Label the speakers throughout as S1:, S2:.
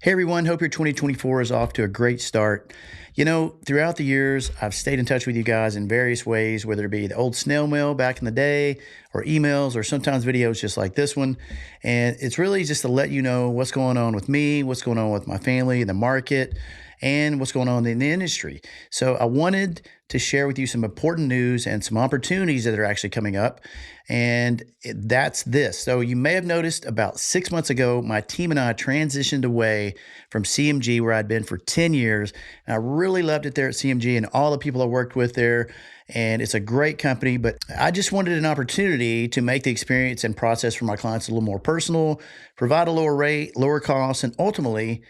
S1: Hey everyone, hope your 2024 is off to a great start. You know, throughout the years, I've stayed in touch with you guys in various ways, whether it be the old snail mail back in the day, or emails, or sometimes videos just like this one. And it's really just to let you know what's going on with me, what's going on with my family, the market, and what's going on in the industry. So I wanted to share with you some important news and some opportunities that are actually coming up. And that's this. So you may have noticed about 6 months ago, my team and I transitioned away from CMG, where I'd been for 10 years. And I really loved it there at CMG and all the people I worked with there. And it's a great company, but I just wanted an opportunity to make the experience and process for my clients a little more personal, provide a lower rate, lower costs, and ultimately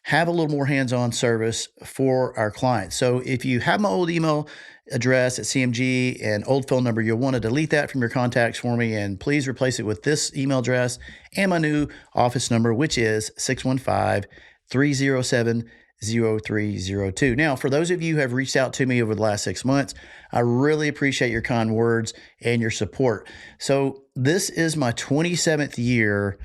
S1: have a little more hands-on service for our clients. So if you have my old email address at CMG and old phone number, you'll want to delete that from your contacts for me, and please replace it with this email address and my new office number, which is 615-307-0302. Now, for those of you who have reached out to me over the last 6 months, I really appreciate your kind words and your support. So this is my 27th year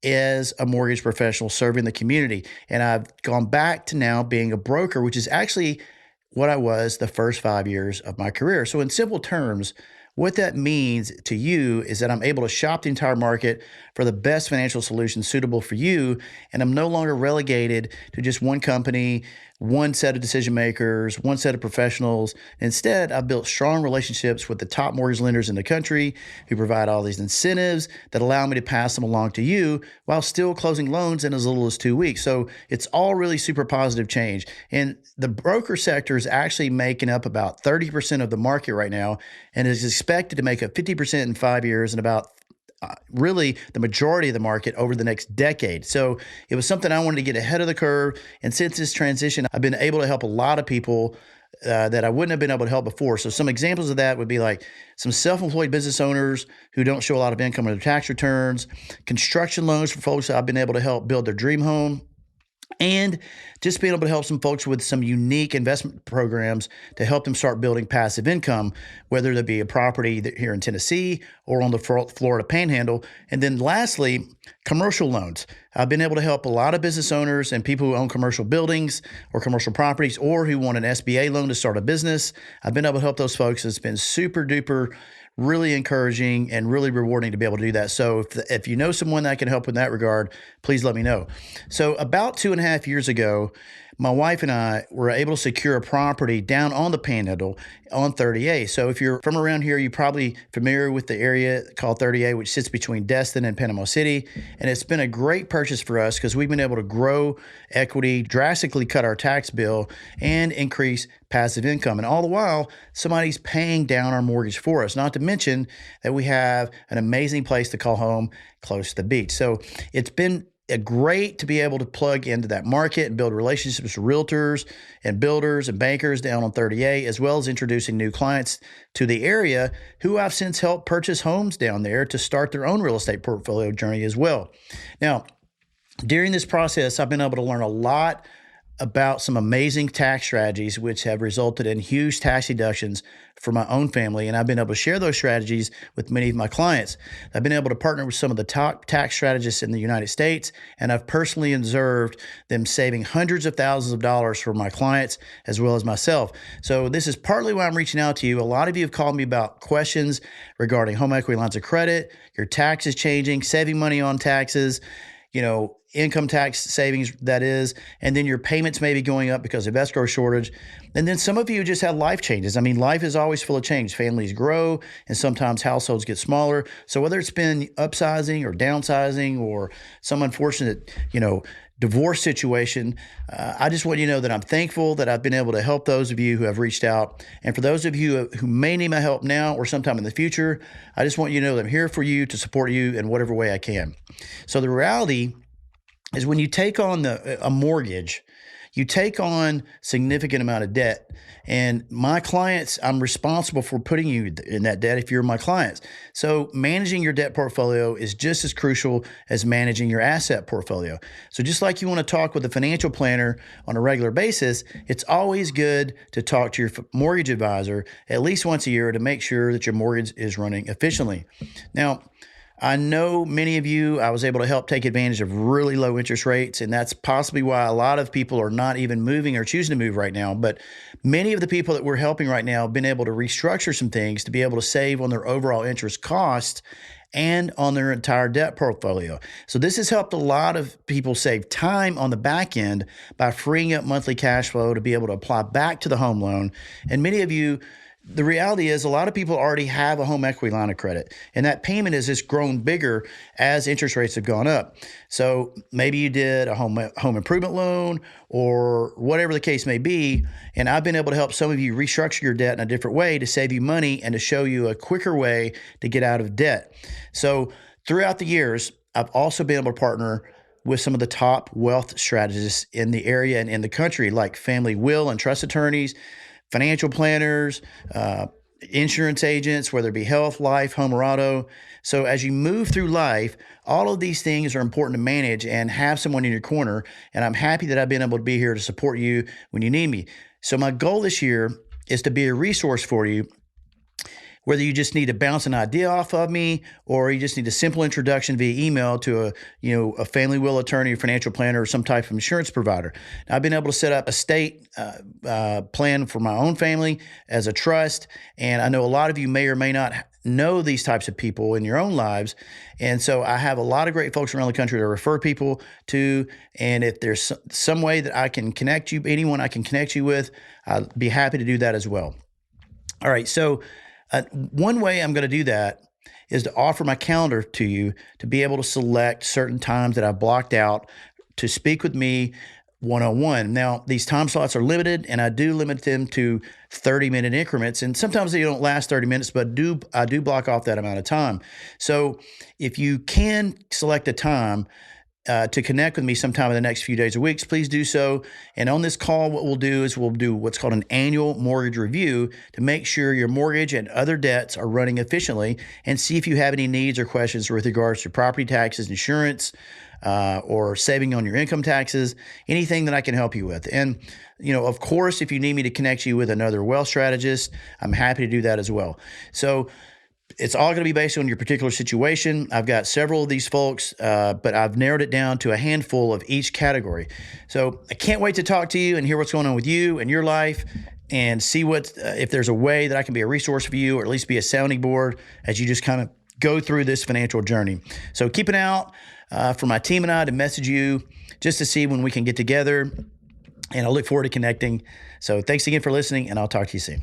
S1: as a mortgage professional serving the community. And I've gone back to now being a broker, which is actually what I was the first 5 years of my career. So in simple terms, what that means to you is that I'm able to shop the entire market for the best financial solutions suitable for you. And I'm no longer relegated to just one company, one set of decision makers, one set of professionals. Instead, I've built strong relationships with the top mortgage lenders in the country who provide all these incentives that allow me to pass them along to you while still closing loans in as little as 2 weeks. So it's all really super positive change. And the broker sector is actually making up about 30% of the market right now and is expected to make up 50% in 5 years and about really the majority of the market over the next decade. So it was something I wanted to get ahead of the curve. And since this transition, I've been able to help a lot of people that I wouldn't have been able to help before. So some examples of that would be like some self-employed business owners who don't show a lot of income on their tax returns, construction loans for folks that I've been able to help build their dream home, and just being able to help some folks with some unique investment programs to help them start building passive income, whether there be a property here in Tennessee or on the Florida panhandle. And then lastly, commercial loans. I've been able to help a lot of business owners and people who own commercial buildings or commercial properties or who want an SBA loan to start a business. I've been able to help those folks. It's been super duper really encouraging and really rewarding to be able to do that. So if you know someone that can help in that regard, please let me know. So about 2.5 years ago, my wife and I were able to secure a property down on the Panhandle on 30A. So if you're from around here, you're probably familiar with the area called 30A, which sits between Destin and Panama City. And it's been a great purchase for us because we've been able to grow equity, drastically cut our tax bill, and increase passive income. And all the while, somebody's paying down our mortgage for us, not to mention that we have an amazing place to call home close to the beach. So it's been great to be able to plug into that market and build relationships with realtors and builders and bankers down on 30A, as well as introducing new clients to the area who I've since helped purchase homes down there to start their own real estate portfolio journey as well. Now, during this process, I've been able to learn a lot about some amazing tax strategies, which have resulted in huge tax deductions for my own family. And I've been able to share those strategies with many of my clients. I've been able to partner with some of the top tax strategists in the United States, and I've personally observed them saving hundreds of thousands of dollars for my clients as well as myself. So this is partly why I'm reaching out to you. A lot of you have called me about questions regarding home equity lines of credit, your taxes changing, saving money on taxes, income tax savings, that is, and then your payments may be going up because of escrow shortage. And then some of you just have life changes. I mean, life is always full of change. Families grow and sometimes households get smaller. So whether it's been upsizing or downsizing or some unfortunate, divorce situation, I just want you to know that I'm thankful that I've been able to help those of you who have reached out. And for those of you who may need my help now or sometime in the future, I just want you to know that I'm here for you to support you in whatever way I can. So the reality is when you take on a mortgage, you take on significant amount of debt. And my clients, I'm responsible for putting you in that debt if you're my clients. So managing your debt portfolio is just as crucial as managing your asset portfolio. So just like you want to talk with a financial planner on a regular basis, it's always good to talk to your mortgage advisor at least once a year to make sure that your mortgage is running efficiently. Now, I know many of you, I was able to help take advantage of really low interest rates, and that's possibly why a lot of people are not even moving or choosing to move right now. But many of the people that we're helping right now have been able to restructure some things to be able to save on their overall interest cost and on their entire debt portfolio. So this has helped a lot of people save time on the back end by freeing up monthly cash flow to be able to apply back to the home loan. And many of you, the reality is a lot of people already have a home equity line of credit, and that payment has just grown bigger as interest rates have gone up. So maybe you did a home improvement loan or whatever the case may be, and I've been able to help some of you restructure your debt in a different way to save you money and to show you a quicker way to get out of debt. So throughout the years, I've also been able to partner with some of the top wealth strategists in the area and in the country, like family will and trust attorneys, financial planners, insurance agents, whether it be health, life, home, or auto. So as you move through life, all of these things are important to manage and have someone in your corner. And I'm happy that I've been able to be here to support you when you need me. So my goal this year is to be a resource for you, whether you just need to bounce an idea off of me or you just need a simple introduction via email to a family will attorney, or financial planner, or some type of insurance provider. Now, I've been able to set up a estate plan for my own family as a trust, and I know a lot of you may or may not know these types of people in your own lives. And so I have a lot of great folks around the country to refer people to. And if there's some way that I can connect you, anyone I can connect you with, I'd be happy to do that as well. All right, so one way I'm going to do that is to offer my calendar to you to be able to select certain times that I've blocked out to speak with me one-on-one. Now, these time slots are limited, and I do limit them to 30-minute increments. And sometimes they don't last 30 minutes, but I do block off that amount of time. So if you can select a time to connect with me sometime in the next few days or weeks, please do so. And on this call, what we'll do is we'll do what's called an annual mortgage review to make sure your mortgage and other debts are running efficiently, and see if you have any needs or questions with regards to property taxes, insurance, or saving on your income taxes, anything that I can help you with. And, of course, if you need me to connect you with another wealth strategist, I'm happy to do that as well. So it's all going to be based on your particular situation. I've got several of these folks, but I've narrowed it down to a handful of each category. So I can't wait to talk to you and hear what's going on with you and your life, and see if there's a way that I can be a resource for you, or at least be a sounding board as you just kind of go through this financial journey. So keep an eye out for my team and I to message you just to see when we can get together, and I look forward to connecting. So thanks again for listening, and I'll talk to you soon.